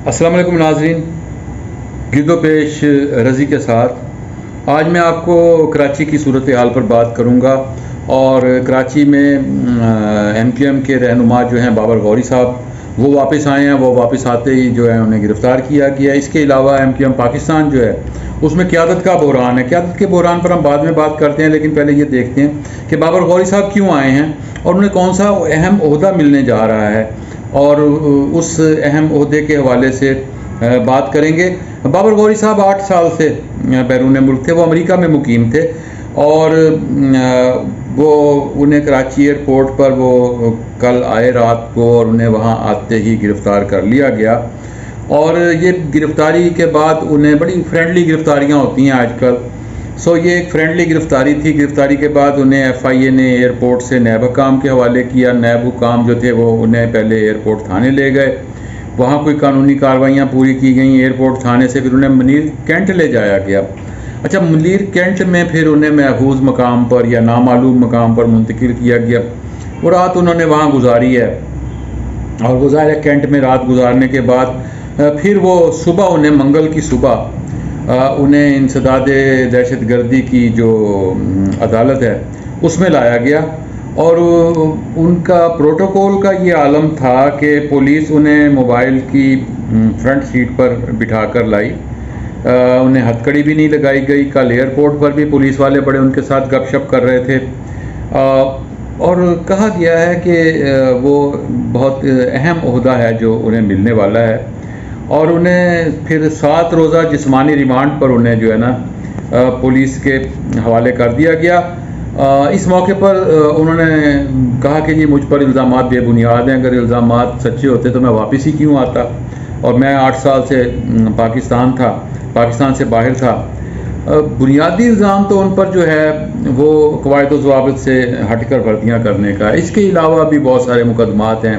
السلام علیکم ناظرین، گرد و پیش رضی کے ساتھ آج میں آپ کو کراچی کی صورتحال پر بات کروں گا اور کراچی میں ایم کیو ایم کے رہنما جو ہیں بابر غوری صاحب وہ واپس آئے ہیں. وہ واپس آتے ہی جو ہے انہیں گرفتار کیا گیا. اس کے علاوہ ایم کیو ایم پاکستان جو ہے اس میں قیادت کا بحران ہے. قیادت کے بحران پر ہم بعد میں بات کرتے ہیں، لیکن پہلے یہ دیکھتے ہیں کہ بابر غوری صاحب کیوں آئے ہیں اور انہیں کون سا اہم عہدہ ملنے جا رہا ہے، اور اس اہم عہدے کے حوالے سے بات کریں گے. بابر غوری صاحب 8 سال سے بیرون ملک تھے. وہ امریکہ میں مقیم تھے اور وہ انہیں کراچی ایئرپورٹ پر وہ کل آئے رات کو، اور انہیں وہاں آتے ہی گرفتار کر لیا گیا. اور یہ گرفتاری کے بعد انہیں بڑی فرینڈلی گرفتاریاں ہوتی ہیں آج کل. یہ ایک فرینڈلی گرفتاری تھی. گرفتاری کے بعد انہیں ایف آئی اے نے ایئرپورٹ سے نیب حکام کے حوالے کیا. نیب حکام جو تھے وہ انہیں پہلے ایئرپورٹ تھانے لے گئے، وہاں کوئی قانونی کارروائیاں پوری کی گئیں. ایئرپورٹ تھانے سے پھر انہیں منیر کینٹ لے جایا گیا. اچھا، منیر کینٹ میں پھر انہیں محفوظ مقام پر یا نامعلوم مقام پر منتقل کیا گیا. وہ رات انہوں نے وہاں گزاری ہے، اور وہ ظاہر ہے کینٹ میں رات گزارنے کے بعد پھر وہ صبح انہیں منگل کی صبح انہیں انسداد دہشت گردی کی جو عدالت ہے اس میں لایا گیا. اور ان کا پروٹوکول کا یہ عالم تھا کہ پولیس انہیں موبائل کی فرنٹ سیٹ پر بٹھا کر لائی. انہیں ہتھ کڑی بھی نہیں لگائی گئی. کل ایئرپورٹ پر بھی پولیس والے بڑے ان کے ساتھ گپ شپ کر رہے تھے، اور کہا گیا ہے کہ وہ بہت اہم عہدہ ہے جو انہیں ملنے والا ہے. اور انہیں پھر 7 روزہ جسمانی ریمانڈ پر انہیں جو ہے نا پولیس کے حوالے کر دیا گیا. اس موقع پر انہوں نے کہا کہ یہ مجھ پر الزامات بے بنیاد ہیں. اگر الزامات سچے ہوتے تو میں واپس ہی کیوں آتا، اور میں 8 سال سے پاکستان سے باہر تھا. بنیادی الزام تو ان پر جو ہے وہ قواعد و ضوابط سے ہٹ کر بھرتیاں کرنے کا. اس کے علاوہ بھی بہت سارے مقدمات ہیں.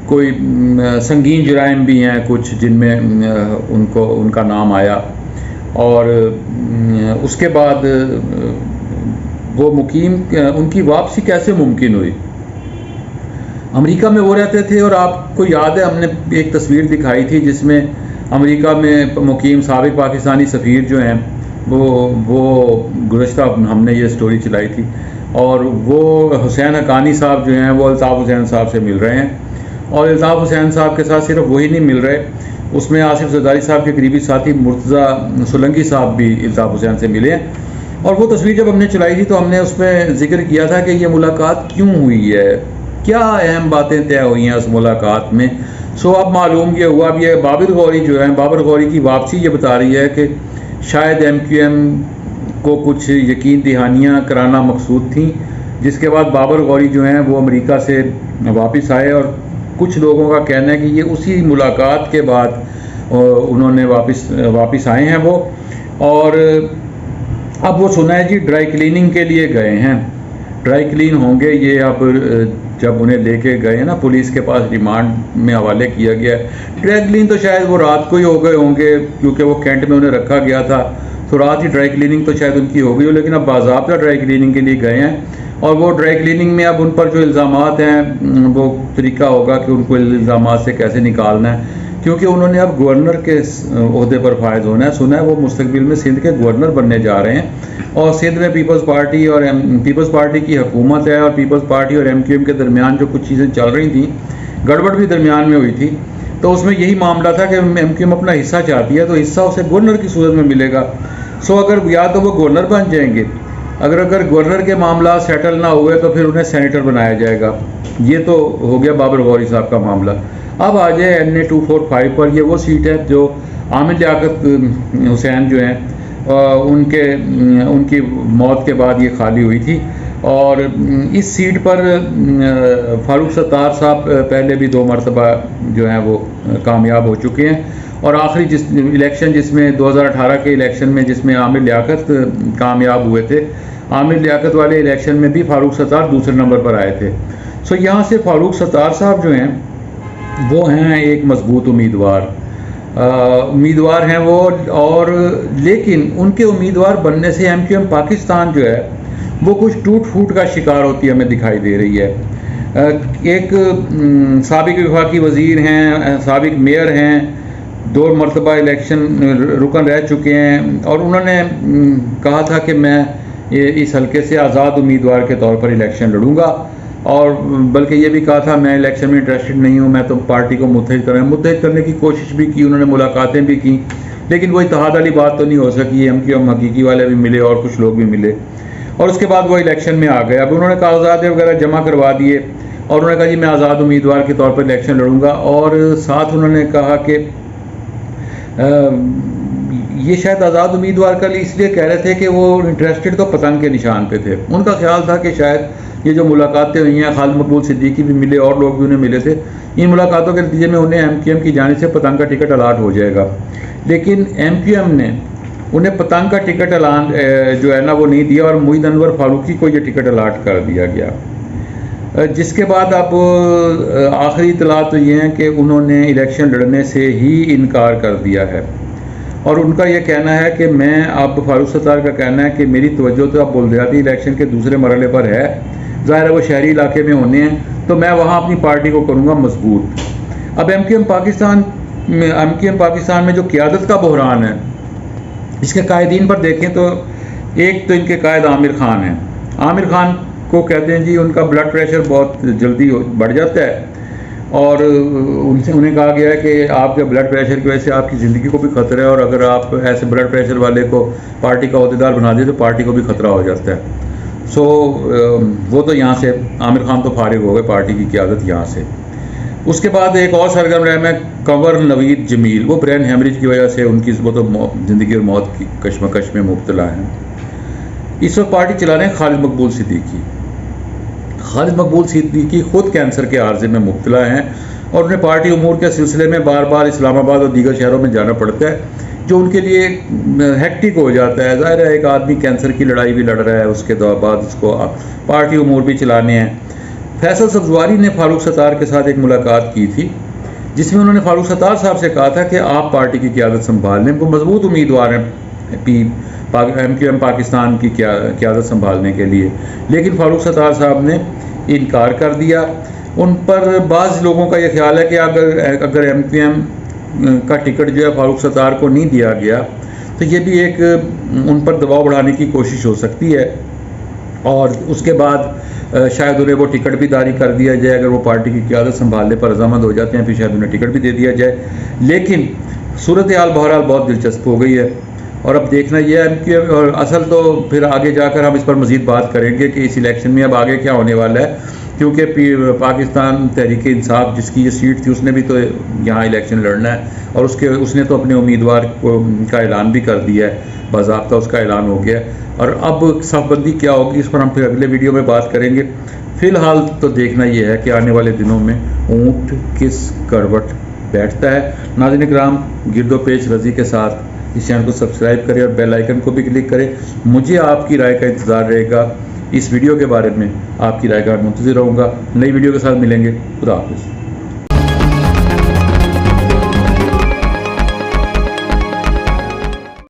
کوئی سنگین جرائم بھی ہیں کچھ جن میں ان کا نام آیا. اور اس کے بعد وہ مقیم ان کی واپسی کیسے ممکن ہوئی. امریکہ میں وہ رہتے تھے، اور آپ کو یاد ہے ہم نے ایک تصویر دکھائی تھی جس میں امریکہ میں مقیم سابق پاکستانی سفیر جو ہیں وہ گزشتہ ہم نے یہ سٹوری چلائی تھی. اور وہ حسین حقانی صاحب جو ہیں وہ الطاف حسین صاحب سے مل رہے ہیں. اور الطاف حسین صاحب کے ساتھ صرف وہی نہیں مل رہے، اس میں آصف زرداری صاحب کے قریبی ساتھی مرتضی سولنگی صاحب بھی الطاف حسین سے ملے ہیں. اور وہ تصویر جب ہم نے چلائی تھی تو ہم نے اس میں ذکر کیا تھا کہ یہ ملاقات کیوں ہوئی ہے، کیا اہم باتیں طے ہوئی ہیں اس ملاقات میں. اب معلوم یہ ہوا، اب یہ بابر غوری کی واپسی یہ بتا رہی ہے کہ شاید ایم کیو ایم کو کچھ یقین دہانیاں کرانا مقصود تھیں، جس کے بعد بابر غوری جو ہیں وہ امریکہ سے واپس آئے. اور کچھ لوگوں کا کہنا ہے کہ یہ اسی ملاقات کے بعد انہوں نے واپس آئے ہیں وہ. اور اب وہ سنا ہے جی ڈرائی کلیننگ کے لیے گئے ہیں. ڈرائی کلین ہوں گے یہ. اب جب انہیں لے کے گئے ہیں نا پولیس کے پاس، ریمانڈ میں حوالے کیا گیا ہے. ڈرائی کلین تو شاید وہ رات کو ہی ہو گئے ہوں گے، کیونکہ وہ کینٹ میں انہیں رکھا گیا تھا تو رات ہی ڈرائی کلیننگ تو شاید ان کی ہو گئی ہو. لیکن اب باضابطہ ڈرائی کلیننگ کے لیے گئے ہیں. اور وہ ڈرائی کلیننگ میں اب ان پر جو الزامات ہیں وہ طریقہ ہوگا کہ ان کو الزامات سے کیسے نکالنا ہے، کیونکہ انہوں نے اب گورنر کے عہدے پر فائز ہونا ہے. سنا ہے وہ مستقبل میں سندھ کے گورنر بننے جا رہے ہیں. اور سندھ میں پیپلز پارٹی کی حکومت ہے، اور پیپلز پارٹی اور ایم کیو ایم کے درمیان جو کچھ چیزیں چل رہی تھیں، گڑبڑ بھی درمیان میں ہوئی تھی. تو اس میں یہی معاملہ تھا کہ ایم کیو ایم اپنا حصہ چاہتی ہے تو حصہ اسے گورنر کی صورت میں ملے گا. اگر یا تو وہ گورنر بن جائیں گے، اگر گورنر کے معاملات سیٹل نہ ہوئے تو پھر انہیں سینیٹر بنایا جائے گا. یہ تو ہو گیا بابر غوری صاحب کا معاملہ. اب آ جائے NA 245 پر. یہ وہ سیٹ ہے جو عامر لیاقت حسین جو ہیں ان کی موت کے بعد یہ خالی ہوئی تھی. اور اس سیٹ پر فاروق ستار صاحب پہلے بھی 2 مرتبہ جو ہیں وہ کامیاب ہو چکے ہیں. اور آخری الیکشن جس میں 2018 کے الیکشن میں جس میں عامر لیاقت کامیاب ہوئے تھے، عامر لیاقت والے الیکشن میں بھی فاروق ستار دوسرے نمبر پر آئے تھے. یہاں سے فاروق ستار صاحب جو ہیں وہ ہیں ایک مضبوط امیدوار ہیں وہ. اور لیکن ان کے امیدوار بننے سے ایم کیو ایم پاکستان جو ہے وہ کچھ ٹوٹ پھوٹ کا شکار ہوتی ہمیں دکھائی دے رہی ہے. ایک سابق وفاقی وزیر ہیں، سابق میئر ہیں 2 مرتبہ الیکشن رکن رہ چکے ہیں، اور انہوں نے کہا تھا کہ میں اس حلقے سے آزاد امیدوار کے طور پر الیکشن لڑوں گا، اور بلکہ یہ بھی کہا تھا میں الیکشن میں انٹرسٹڈ نہیں ہوں، میں تو پارٹی کو متحد کرنے کی کوشش بھی کی، انہوں نے ملاقاتیں بھی کی، لیکن وہ اتحاد والی بات تو نہیں ہو سکی۔ ایم کیو ایم حقیقی والے بھی ملے اور کچھ لوگ بھی ملے، اور اس کے بعد وہ الیکشن میں آ گئے۔ اب انہوں نے کاغذات وغیرہ جمع کروا دیے، اور انہوں نے کہا جی میں آزاد امیدوار کے طور پر الیکشن لڑوں گا، اور ساتھ انہوں نے کہا کہ یہ شاید آزاد امیدوار کا اس لیے کہہ رہے تھے کہ وہ انٹرسٹڈ تو پتنگ کے نشان پہ تھے۔ ان کا خیال تھا کہ شاید یہ جو ملاقاتیں ہوئی ہیں، خالد مقبول صدیقی بھی ملے اور لوگ بھی انہیں ملے تھے، ان ملاقاتوں کے نتیجے میں انہیں ایم کیو ایم کی جانب سے پتنگ کا ٹکٹ الاٹ ہو جائے گا، لیکن ایم کیو ایم نے انہیں پتنگ کا ٹکٹ اعلان جو ہے نا وہ نہیں دیا، اور معید انور فاروقی کو یہ ٹکٹ الاٹ کر دیا گیا، جس کے بعد اب آخری اطلاعات تو یہ ہیں کہ انہوں نے الیکشن لڑنے سے ہی انکار کر دیا ہے، اور ان کا یہ کہنا ہے کہ میں اب فاروق ستار کا کہنا ہے کہ میری توجہ تو اب بلدیاتی الیکشن کے دوسرے مرحلے پر ہے، ظاہر ہے وہ شہری علاقے میں ہونے ہیں، تو میں وہاں اپنی پارٹی کو کروں گا مضبوط۔ اب ایم کیو ایم پاکستان میں جو قیادت کا بحران ہے، اس کے قائدین پر دیکھیں تو ایک تو ان کے قائد عامر خان ہیں۔ عامر خان کو کہتے ہیں جی ان کا بلڈ پریشر بہت جلدی بڑھ جاتا ہے، اور انہیں کہا گیا ہے کہ آپ کے بلڈ پریشر کی وجہ سے آپ کی زندگی کو بھی خطرہ ہے، اور اگر آپ ایسے بلڈ پریشر والے کو پارٹی کا عہدیدار بنا دیں تو پارٹی کو بھی خطرہ ہو جاتا ہے۔ سو وہ تو یہاں سے عامر خان تو فارغ ہو گئے پارٹی کی قیادت یہاں سے۔ اس کے بعد ایک اور سرگرم رہا ہے کنور نوید جمیل، وہ برین ہیمریج کی وجہ سے ان کی وہ تو زندگی اور موت کی کشمکش میں مبتلا ہیں۔ اس وقت پارٹی چلا رہے ہیں خالد مقبول صدیقی۔ خالد مقبول صدیقی خود کینسر کے عارضے میں مبتلا ہیں، اور انہیں پارٹی امور کے سلسلے میں بار بار اسلام آباد اور دیگر شہروں میں جانا پڑتا ہے، جو ان کے لیے ہیکٹک ہو جاتا ہے۔ ظاہر ہے ایک آدمی کینسر کی لڑائی بھی لڑ رہا ہے، اس کے بعد اس کو پارٹی امور بھی چلانے ہیں۔ فیصل سبزواری نے فاروق ستار کے ساتھ ایک ملاقات کی تھی، جس میں انہوں نے فاروق ستار صاحب سے کہا تھا کہ آپ پارٹی کی قیادت سنبھال لیں، وہ مضبوط امیدوار ہیں ایم کیو ایم پاکستان کی قیادت سنبھالنے کے لیے، لیکن فاروق ستار صاحب نے انکار کر دیا۔ ان پر بعض لوگوں کا یہ خیال ہے کہ اگر ایم کیو ایم کا ٹکٹ جو ہے فاروق ستار کو نہیں دیا گیا تو یہ بھی ایک ان پر دباؤ بڑھانے کی کوشش ہو سکتی ہے، اور اس کے بعد شاید انہیں وہ ٹکٹ بھی جاری کر دیا جائے۔ اگر وہ پارٹی کی قیادت سنبھالنے پر رضامند ہو جاتے ہیں پھر شاید انہیں ٹکٹ بھی دے دیا جائے، لیکن صورتحال بہرحال بہت دلچسپ ہو گئی ہے، اور اب دیکھنا یہ ہے کہ اور اصل تو پھر آگے جا کر ہم اس پر مزید بات کریں گے کہ اس الیکشن میں اب آگے کیا ہونے والا ہے، کیونکہ پاکستان تحریک انصاف جس کی یہ سیٹ تھی اس نے بھی تو یہاں الیکشن لڑنا ہے، اور اس نے تو اپنے امیدوار کا اعلان بھی کر دیا ہے، باضابطہ اس کا اعلان ہو گیا ہے، اور اب صف بندی کیا ہوگی اس پر ہم پھر اگلے ویڈیو میں بات کریں گے۔ فی الحال تو دیکھنا یہ ہے کہ آنے والے دنوں میں اونٹ کس کروٹ بیٹھتا ہے۔ ناظرین کرام، گرد و پیش رضی کے ساتھ اس چینل کو سبسکرائب کریں اور بیل آئیکن کو بھی کلک کریں۔ مجھے آپ کی رائے کا انتظار رہے گا، اس ویڈیو کے بارے میں آپ کی رائے کا منتظر رہوں گا۔ نئی ویڈیو کے ساتھ ملیں گے، خدا حافظ۔